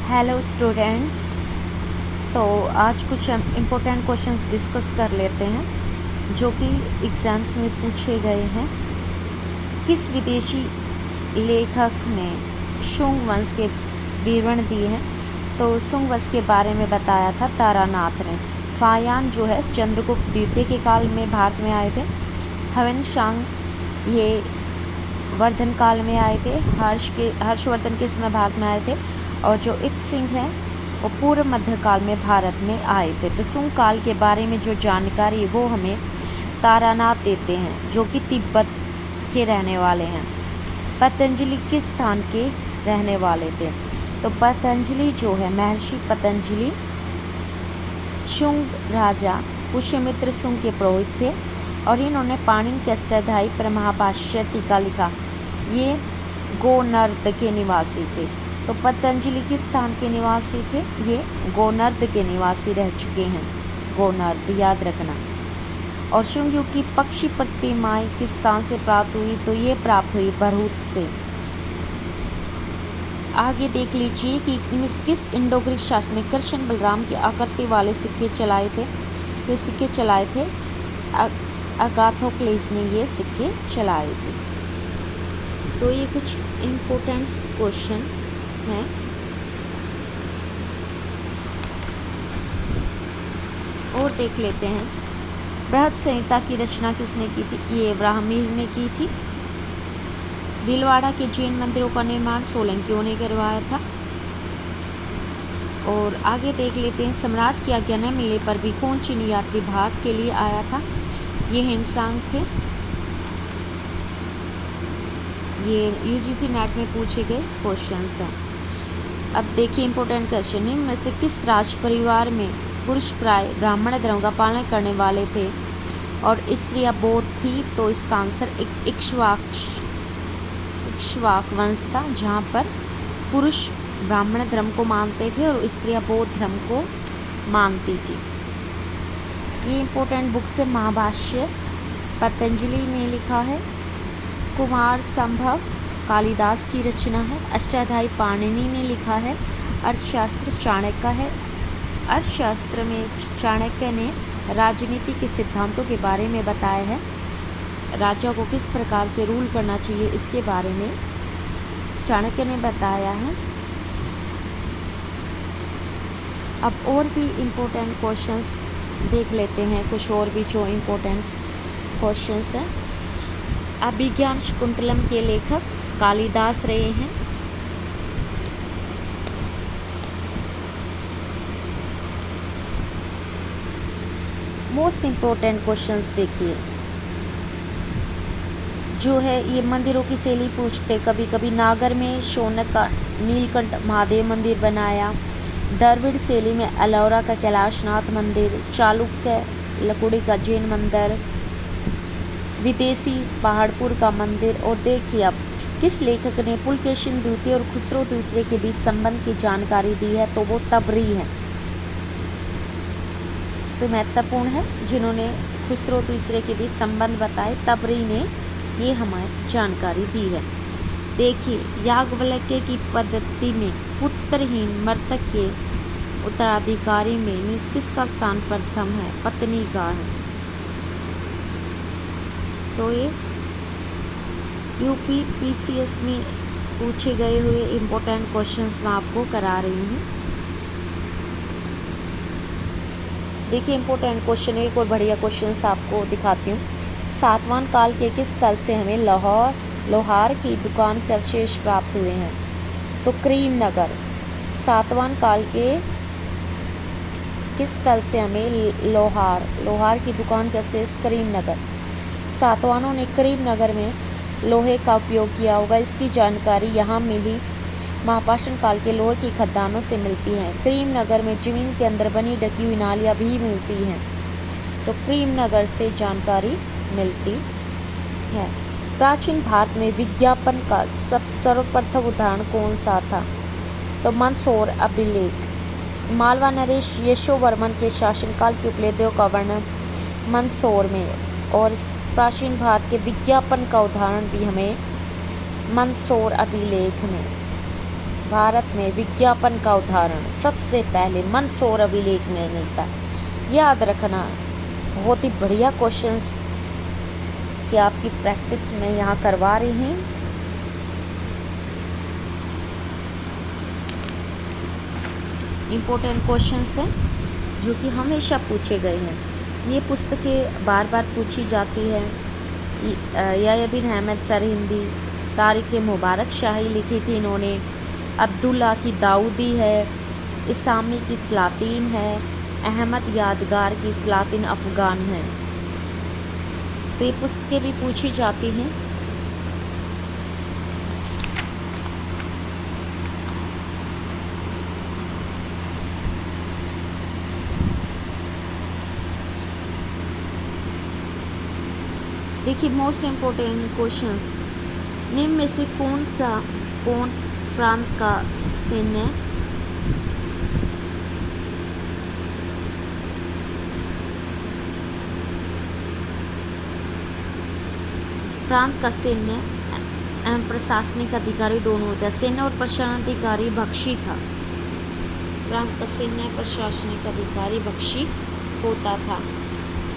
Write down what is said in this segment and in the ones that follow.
Hello students. तो आज कुछ इम्पोर्टेंट क्वेश्चंस डिस्कस कर लेते हैं जो कि एग्ज़ाम्स में पूछे गए हैं। किस विदेशी लेखक ने शुंग वंश के विवरण दिए हैं? तो शुंग वंश के बारे में बताया था तारानाथ ने। फायान जो है चंद्रगुप्त द्वितीय के काल में भारत में आए थे। ह्वेनसांग ये वर्धन काल में आए थे। हर्षवर्धन के समय भारत में आए थे। और जो इत सिंह है वो पूर्व मध्यकाल में भारत में आए थे। तो शुंग काल के बारे में जो जानकारी वो हमें तारानाथ देते हैं जो कि तिब्बत के रहने वाले हैं। पतंजलि किस स्थान के रहने वाले थे? तो पतंजलि जो है महर्षि पतंजलि शुंग राजा पुष्यमित्र शुंग के पुरोहित थे और इन्होंने पाणिनि के अष्टाध्यायी पर महाभाष्य टीका लिखा। ये गोनर्द के निवासी थे। तो पतंजलि किस स्थान के निवासी थे? ये गोनर्द के निवासी रह चुके हैं। गोनर्द याद रखना। और शुंग युग की पक्षी प्रतिमाएं किस स्थान से प्राप्त हुई? तो ये प्राप्त हुई भरूच से। आगे देख लीजिए कि किस इंडो ग्रीक शासक ने कृष्ण बलराम की आकृति वाले सिक्के चलाए थे? तो सिक्के चलाए थे अगाथोक्लेस ने ये सिक्के चलाए थे। तो ये कुछ इम्पोर्टेंट क्वेश्चन हैं। और देख लेते हैं। बृहद संहिता की रचना किसने की थी? ये ब्राह्मी ने की थी। भीलवाड़ा के जैन मंदिरों का निर्माण सोलंकियों ने करवाया था। और आगे देख लेते हैं। सम्राट की आज्ञा न मिलने पर भी कौन चीनी यात्री भारत के लिए आया था? ये ह्वेनसांग थे। ये यूजीसी नेट में पूछे गए क्वेश्चंस हैं। अब देखिए इम्पोर्टेंट क्वेश्चन है। में से किस राज परिवार में पुरुष प्राय ब्राह्मण धर्म का पालन करने वाले थे और स्त्रियां बौद्ध थी? तो इसका आंसर इक्ष्वाक वंश था, जहाँ पर पुरुष ब्राह्मण धर्म को मानते थे और स्त्रियां बौद्ध धर्म को मानती थी। ये इम्पोर्टेंट बुक से महाभाष्य पतंजलि ने लिखा है। कुमार संभव कालिदास की रचना है। अष्टाध्यायी पाणिनि ने लिखा है। अर्थशास्त्र चाणक्य है। अर्थशास्त्र में चाणक्य ने राजनीति के सिद्धांतों के बारे में बताया है। राजा को किस प्रकार से रूल करना चाहिए इसके बारे में चाणक्य ने बताया है। अब और भी इम्पोर्टेंट क्वेश्चंस देख लेते हैं। कुछ और भी जो इम्पोर्टेंट क्वेश्चंस हैं। अभिज्ञान शाकुंतलम के लेखक कालिदास रहे हैं। मोस्ट इम्पोर्टेंट क्वेश्चंस देखिए जो है ये मंदिरों की शैली पूछते। कभी कभी नागर में शौनक का नीलकंठ महादेव मंदिर बनाया। द्रविड़ शैली में अलोरा का कैलाशनाथ मंदिर। चालुक्य लकुड़ी का जैन मंदिर। विदेशी पहाड़पुर का मंदिर। और देखिए अब किस लेखक ने पुलकेशिन द्वितीय और खुसरो दूसरे के बीच संबंध की जानकारी दी है? तो वो तबरी है। तो महत्वपूर्ण है जिन्होंने खुसरो दूसरे के बीच संबंध बताए, तबरी ने ये हमें जानकारी दी है। देखिए याज्ञवल्क्य की पद्धति में पुत्रहीन मृतक के उत्तराधिकारी में किसका स्थान प्रथम है? पत्नी का है। तो ये यूपीपीसीएस में पूछे गए हुए इम्पोर्टेंट क्वेश्चंस मैं आपको करा रही हूँ। देखिए इम्पोर्टेंट क्वेश्चन एक और बढ़िया क्वेश्चंस आपको दिखाती हूँ। सातवां काल के किस स्थल से हमें लोहार की दुकान से अवशेष प्राप्त हुए हैं? तो करीमनगर। सातवां काल के किस स्थल से हमें लोहार की दुकान के अवशेष? करीमनगर। सातवाहनों ने करीमनगर में लोहे का उपयोग किया होगा। इसकी जानकारी यहाँ मिली महापाषाण काल के लोहे की खदानों से मिलती है। करीमनगर में जमीन के अंदर बनी ढकी हुई नालियाँ भी मिलती हैं। तो करीमनगर से जानकारी मिलती है। प्राचीन भारत में विज्ञापन का सर्वप्रथम उदाहरण कौन सा था? तो मंदसौर अभिलेख। मालवा नरेश यशोवर्मन के शासनकाल के उपलब्धियों का वर्णन मंदसौर में। और प्राचीन भारत के विज्ञापन का उदाहरण भी हमें मंदसौर अभिलेख में भारत में विज्ञापन का उदाहरण सबसे पहले मंदसौर अभिलेख में मिलता है। याद रखना, बहुत ही बढ़िया क्वेश्चंस कि आपकी प्रैक्टिस में यहाँ करवा रही हूँ। इम्पोर्टेंट क्वेश्चंस हैं जो कि हमेशा पूछे गए हैं। ये पुस्तकें बार बार पूछी जाती है। याह्या बिन अहमद सरहिंदी, तारिक मुबारक शाही लिखी थी इन्होंने। अब्दुल्ला की दाऊदी है, इसामी की सलातीन है, अहमद यादगार की सलातीन अफ़गान है। तो ये पुस्तकें भी पूछी जाती हैं। देखिए, मोस्ट इम्पोर्टेंट क्वेश्चंस, निम्न में से कौन प्रांत का सैन्य एवं प्रशासनिक अधिकारी दोनों होता है। सैन्य और प्रशासनिक अधिकारी बख्शी था। प्रांत का सैन्य प्रशासनिक अधिकारी बख्शी होता था।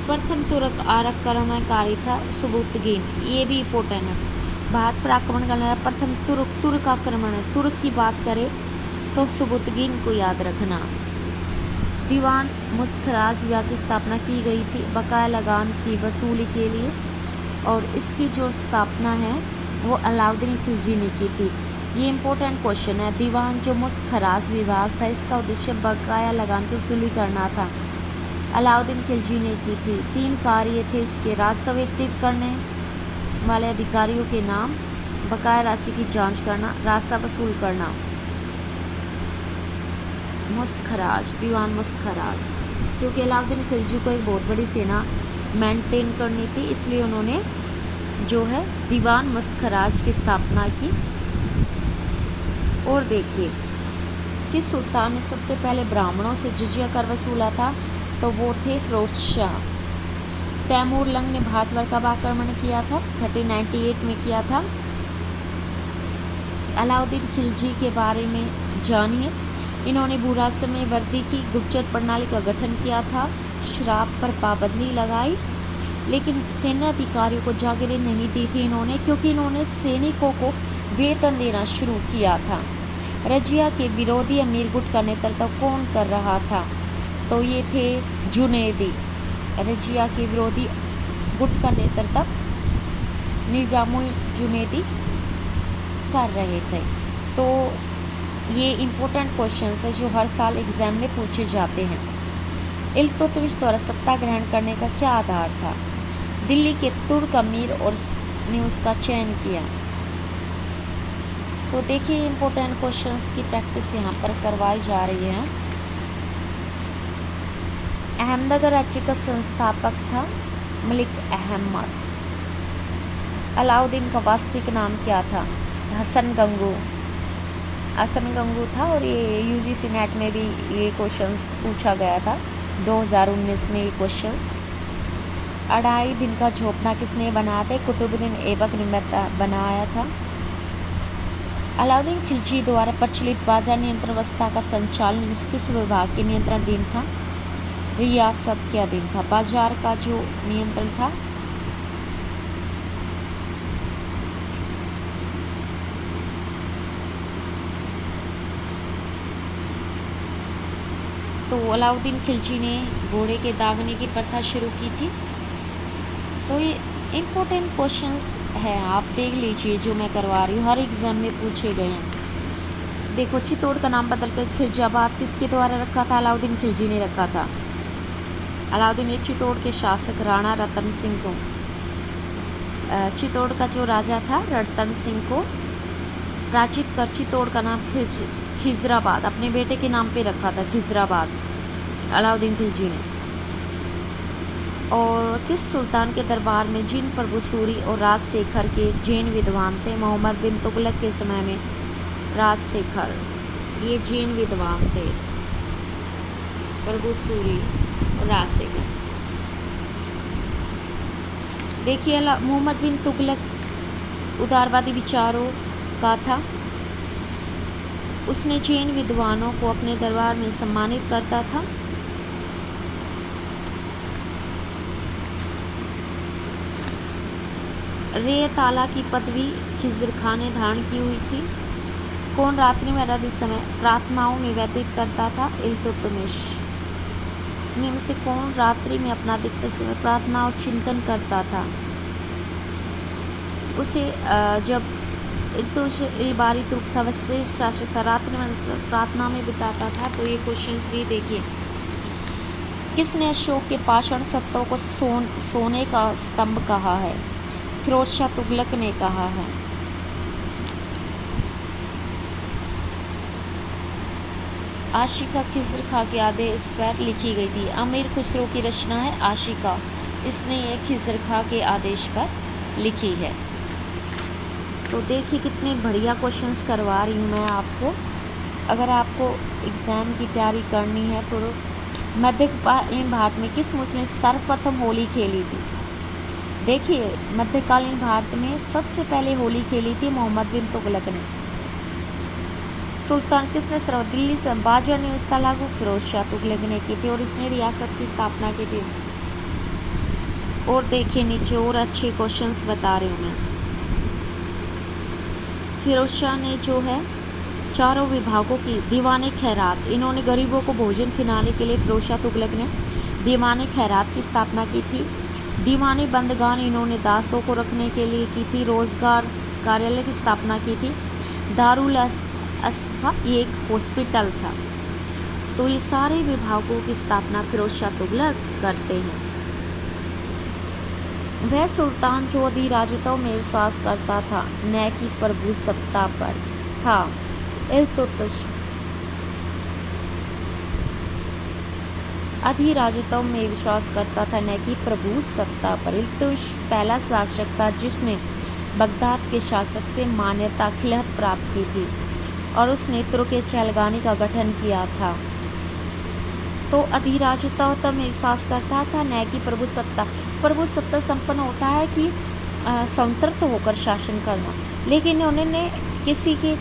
प्रथम तुर्क आक्रमणकारी था सुबुतगीन। ये भी इम्पोर्टेंट है। भारत पर आक्रमण करने वाला प्रथम तुर्क आक्रमण है। तुर्क की बात करें तो सुबुतगीन को याद रखना। दीवान मुस्तखराज विभाग की स्थापना की गई थी बकाया लगान की वसूली के लिए, और इसकी जो स्थापना है वो अलाउद्दीन खिलजी ने की थी। ये इम्पोर्टेंट क्वेश्चन है। दीवान जो मुस्तखराज विभाग था, इसका उद्देश्य बकाया लगान की वसूली करना था। अलाउद्दीन खिलजी ने की थी। 3 कार्य थे इसके: राजस्व एकत्रित करने वाले अधिकारियों के नाम, बकाया राशि की जांच करना, राजस्व वसूल करना। मुस्तखराज, दीवान मुस्तखराज, क्योंकि अलाउद्दीन खिलजी को एक बहुत बड़ी सेना मेंटेन करनी थी, इसलिए उन्होंने जो है दीवान मुस्तखराज की स्थापना की। और देखिए, किस सुल्तान ने सबसे पहले ब्राह्मणों से जिजिया कर वसूला था? तो वो थे फिरोज शाह। तैमूर लंग ने भारत कब आक्रमण किया था? 1398 में किया था। अलाउद्दीन खिलजी के बारे में जानिए। इन्होंने बुरासर में वर्दी की गुप्तचर प्रणाली का गठन किया था। शराब पर पाबंदी लगाई, लेकिन सैन्य अधिकारियों को जागीरें नहीं दी थी इन्होंने, क्योंकि इन्होंने सैनिकों को वेतन देना शुरू किया था। रजिया के विरोधी अमीर गुट का नेतृत्व कौन कर रहा था? तो ये थे जुनैदी। रजिया के विरोधी गुट का नेतृत्व निज़ामुल जुनैदी कर रहे थे। तो ये इम्पोर्टेंट क्वेश्चंस है जो हर साल एग्जाम में पूछे जाते हैं। इल्तुतमिश द्वारा सत्ता ग्रहण करने का क्या आधार था? दिल्ली के तुर्क अमीर और ने उसका चयन किया। तो देखिए, इम्पोर्टेंट क्वेश्चंस की प्रैक्टिस यहाँ पर करवाई जा रही है। अहमदनगर राज्य का संस्थापक था मलिक अहमद। अलाउद्दीन का वास्तविक नाम क्या था? हसन गंगू था। और ये यूजीसी नेट में भी ये क्वेश्चंस पूछा गया था 2019 में। ये क्वेश्चंस 2.5 दिन का झोपड़ा किसने बनाया था? कुतुबुद्दीन ऐबक ने बनाया था। अलाउद्दीन खिलजी द्वारा प्रचलित बाजार नियंत्रण व्यवस्था का संचालन किस विभाग के नियंत्रण अधीन था? रियासत के अधीन था। बाजार का जो नियंत्रण था तो अलाउद्दीन खिलजी ने घोड़े के दागने की प्रथा शुरू की थी। तो ये इम्पोर्टेंट क्वेश्चंस है, आप देख लीजिए जो मैं करवा रही हूँ, हर एग्जाम में पूछे गए हैं। देखो, चित्तौड़ का नाम बदलकर खिरजाबाद किसके द्वारा रखा था? अलाउद्दीन खिलजी ने रखा था। अलाउद्दीन ने चित्तौड़ के शासक राणा रतन सिंह को, चित्तौड़ का जो राजा था रतन सिंह को प्राचित कर चित्तौड़ का नाम खिजराबाद अपने बेटे के नाम पे रखा था, खिजराबाद, अलाउद्दीन खिलजी ने। और किस सुल्तान के दरबार में जिन प्रभु सूरी और राजशेखर के जैन विद्वान थे? मोहम्मद बिन तुगलक के समय में राजशेखर ये जैन विद्वान थे, प्रभु सूरी और राजशेखर। देखिए, मोहम्मद बिन तुगलक उदारवादी विचारों का था। उसने जैन विद्वानों को अपने दरबार में सम्मानित करता था। रेयताला की पदवी खिज़र खां ने धारण की हुई थी। कौन रात्रि में अधिक समय प्रार्थनाओं में व्यतीत करता था? इल्तुतमिश। इनमें से कौन रात्रि में अपना अधिकतर समय प्रार्थना और चिंतन करता था? उसे जब इल्बारी तुर्क था, वह श्रेष्ठ शासक था, रात्रि में प्रार्थना में बिताता था। तो ये क्वेश्चन भी देखिए, किसने अशोक के पाषाण सत्तों को सोने का स्तंभ कहा है? फिरोज शाह तुगलक ने कहा है। आशिका खिज़र खां के आदेश पर लिखी गई थी। अमीर खुसरो की रचना है आशिका, इसने ये खिज़र खां के आदेश पर लिखी है। तो देखिए कितने बढ़िया क्वेश्चंस करवा रही हूँ मैं आपको। अगर आपको एग्ज़ाम की तैयारी करनी है तो मध्यकालीन भारत में किस मुस्लिम ने सर्वप्रथम होली खेली थी? देखिए, मध्यकालीन भारत में सबसे पहले होली खेली थी मोहम्मद बिन तुगलक ने। सुल्तान किसने दिल्ली से बाजार ने व्यवस्था लागू? फिरोज शाह तुगलक ने की थी, और इसने रियासत की स्थापना की थी। और देखिए नीचे और अच्छे क्वेश्चंस बता रही हूँ मैं। फिरोज शाह ने जो है चारों विभागों की दीवाने खैरात, इन्होंने गरीबों को भोजन खिलाने के लिए फिरोज शाह तुगलक ने दीवाने खैरात की स्थापना की थी। दीवाने बंदगान इन्होंने दासों को रखने के लिए की थी। रोजगार कार्यालय की स्थापना की थी। दारुल अस्फा ये एक हॉस्पिटल था। तो ये सारे विभागों की स्थापना फिरोज शाह तुगलक करते हैं। वह सुल्तान जो अधिराज्यताओं में विश्वास करता था, न कि प्रभुसत्ता पर था। इल्तुतमिश अधिराज्यताओं में विश्वास करता था, न कि प्रभुसत्ता पर। इल्तुतमिश पहला शासक था जिसने बगदाद के शासक से मान्यता खिलहत प्राप्त की थी, और उसने तुर्क चहलगानी का गठन किया था। तो अधिराज्यता में विश्वास करता था, न कि प्रभुसत्ता। प्रभुसत्ता संपन्न होता है कि स्वतंत्र होकर शासन करना, लेकिन उन्होंने किसी के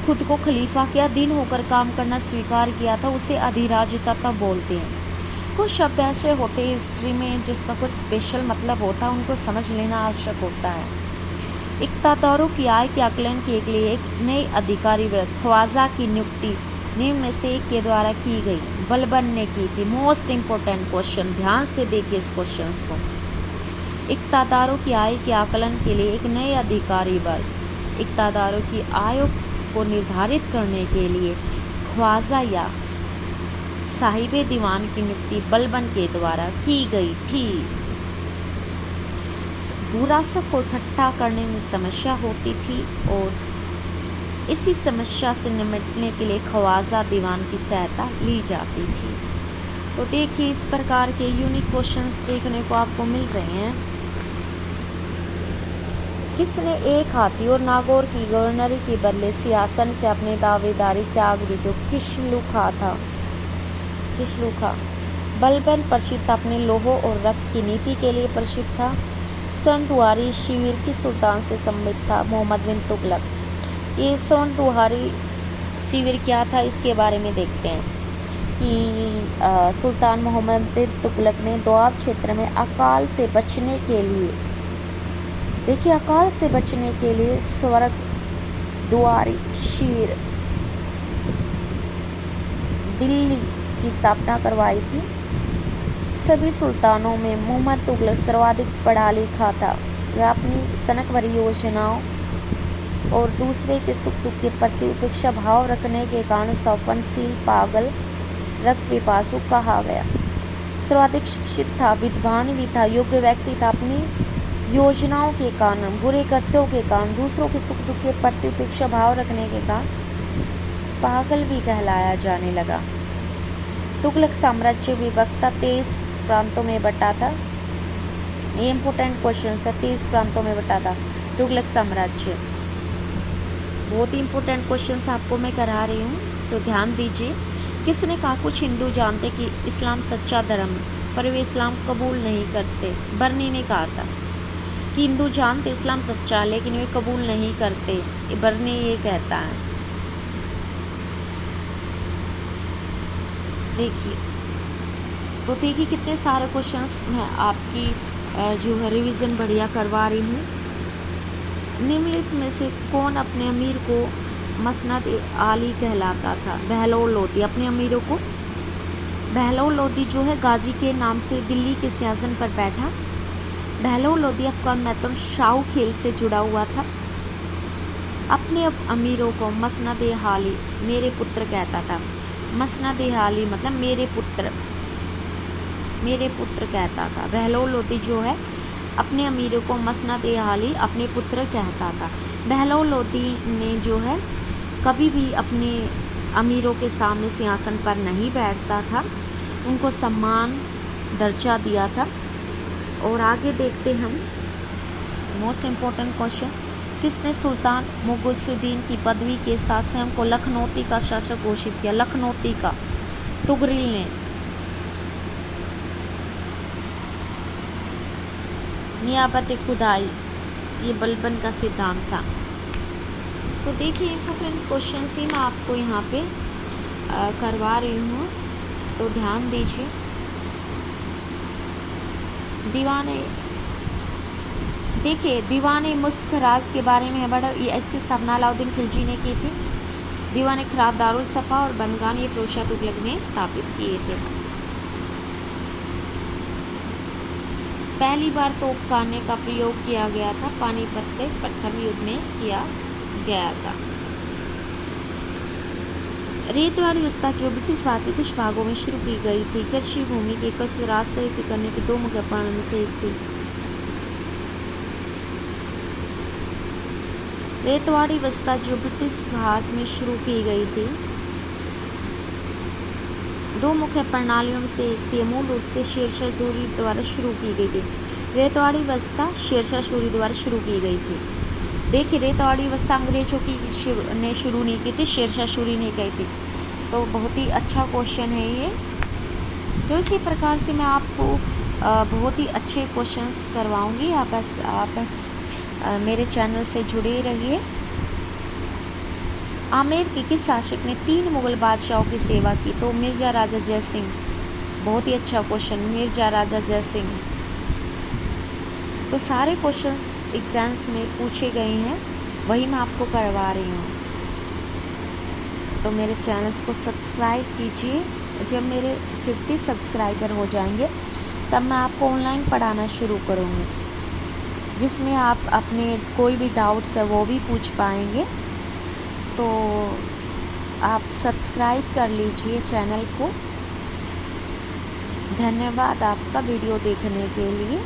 खुद को खलीफा किया, दिन होकर काम करना स्वीकार किया था, उसे अधिराज्यता बोलते हैं। कुछ शब्द ऐसे होते हैं हिस्ट्री में जिसका कुछ स्पेशल मतलब होता है, उनको समझ लेना आवश्यक होता है। इक़्तिदारों की आय के आकलन के लिए एक नई अधिकारी वर्ग ख्वाजा की नियुक्ति निम्न में से एक के द्वारा की गई। बलबन ने की थी। मोस्ट इम्पोर्टेंट क्वेश्चन, ध्यान से देखिए इस क्वेश्चन को। इक़्तिदारों की आय के आकलन के लिए एक नए अधिकारी वर्ग, इक़्तिदारों की आय को निर्धारित करने के लिए ख्वाजा या साहिबे दीवान की नियुक्ति बलबन के द्वारा की गई थी। विरासत को इकट्ठा करने में समस्या होती थी, और इसी समस्या से निपटने के लिए ख्वाजा दीवान की सहायता ली जाती थी। तो देखिए इस प्रकार के यूनिक क्वेश्चंस देखने को आपको मिल रहे हैं। किसने एक हाथी और नागौर की गवर्नरी के बदले सिंहासन से अपनी दावेदारी त्याग दी? तो किशलुखा था। किशलुखा। बलबन प्रसिद्ध अपने लोहो और रक्त की नीति के लिए प्रसिद्ध था। स्वर्णदुआरी शिविर किस सुल्तान से संबंधित था? मोहम्मद बिन तुगलक। ये स्वर्णदुआरी शिविर क्या था, इसके बारे में देखते हैं कि सुल्तान मोहम्मद बिन तुगलक ने दोआब क्षेत्र में अकाल से बचने के लिए, देखिए अकाल से बचने के लिए स्वर्णदुआरी शिविर दिल्ली की स्थापना करवाई थी। सभी सुल्तानों में मोहम्मद तुगलक सर्वाधिक पढ़ा लिखा था। वह अपनी सनक भरी योजनाओं और दूसरे के सुख दुख के प्रति उपेक्षा भाव रखने के कारण सौपनशील, पागल, रक्त पिपासु कहा गया। सर्वाधिक शिक्षित था, विद्वान भी था, योग्य व्यक्ति था। अपनी योजनाओं के कारण, बुरे कृत्यों के कारण, दूसरों के सुख दुख के प्रति उपेक्षा भाव रखने के कारण पागल भी कहलाया जाने लगा। तुगलक साम्राज्य विभक्त 23 प्रांतों में बटा था। ये इम्पोर्टेंट क्वेश्चन है। 23 प्रांतों में बटा था तुगलक साम्राज्य। बहुत ही इम्पोर्टेंट क्वेश्चंस आपको मैं करा रही हूँ, तो ध्यान दीजिए। किसने कहा? कुछ हिंदू जानते कि इस्लाम सच्चा धर्म, पर वे इस्लाम कबूल नहीं करते। बर्नी ने कहा था कि हिंदू जानते इस्लाम सच्चा, लेकिन वे कबूल नहीं करते। बर्नी ये कहता है। देखिए, तो देखिए कितने सारे क्वेश्चंस मैं आपकी जो है रिवीजन बढ़िया करवा रही हूँ। निम्नलिखित में से कौन अपने अमीर को मसनद आली कहलाता था? बहलोल लोदी। अपने अमीरों को बहलोल लोदी जो है गाजी के नाम से दिल्ली के सिंहासन पर बैठा। बहलोल लोदी अफगान मैथम शाहू खेल से जुड़ा हुआ था। अपने अमीरों को मसनद हाली मेरे पुत्र कहता था। मसनद हाली मतलब मेरे पुत्र कहता था। बहलोल लोदी जो है अपने अमीरों को मसनद हाली अपने पुत्र कहता था। बहलोल लोदी ने जो है कभी भी अपने अमीरों के सामने सिंहासन पर नहीं बैठता था, उनको सम्मान दर्जा दिया था। और आगे देखते हम मोस्ट इम्पोर्टेंट क्वेश्चन, किसने सुल्तान मुगलसुद्दीन की पदवी के साथ स्वयं को लखनौती का शासक घोषित किया? लखनौती का तुगरिल ने। नियाबत खुदाई ये बलबन का सिद्धांत था। तो देखिए इम्पोर्टेंट क्वेश्चन ही मैं आपको यहाँ पे करवा रही हूँ, तो ध्यान दीजिए। दीवाने मुस्तखराज के बारे में बड़ा, इसकी स्थापना अलाउद्दीन खिलजी ने की थी। दीवाने खराद दारुल सफ़ा और बंदगान ये फिरोज शाह तुगलक ने स्थापित किए थे। पहली बार तोपखाने का प्रयोग किया गया था पानीपत के प्रथम युद्ध में किया गया था। रेतवाड़ी व्यवस्था जो ब्रिटिश भारत के कुछ भागों में शुरू की गई थी, कृषि भूमि के एकड़ से राजस्व करने की 2 मुख्य प्रणालियों में से एक थी। रेतवाड़ी व्यवस्था जो ब्रिटिश भारत में शुरू की गई थी 2 मुख्य प्रणालियों में से एक थी, मूल रूप से शेरशाह सूरी द्वारा शुरू की गई थी। रेतवाड़ी व्यवस्था शेरशाह सूरी द्वारा शुरू की गई थी। देखिए रेतवाड़ी व्यवस्था अंग्रेजों की ने शुरू नहीं की थी, शेरशाह सूरी ने की थी। तो बहुत ही अच्छा क्वेश्चन है ये। तो इसी प्रकार से मैं आपको बहुत ही अच्छे क्वेश्चंस करवाऊंगी। आप मेरे चैनल से जुड़े रहिए। आमेर के किस शासक ने 3 मुग़ल बादशाहों की सेवा की? तो मिर्ज़ा राजा जय सिंह। बहुत ही अच्छा क्वेश्चन, मिर्ज़ा राजा जय सिंह। तो सारे क्वेश्चंस एग्जाम्स में पूछे गए हैं, वही मैं आपको करवा रही हूँ। तो मेरे चैनल्स को सब्सक्राइब कीजिए। जब मेरे 50 सब्सक्राइबर हो जाएंगे तब मैं आपको ऑनलाइन पढ़ाना शुरू करूँगी, जिसमें आप अपने कोई भी डाउट्स है वो भी पूछ पाएंगे। तो आप सब्सक्राइब कर लीजिए चैनल को। धन्यवाद आपका वीडियो देखने के लिए।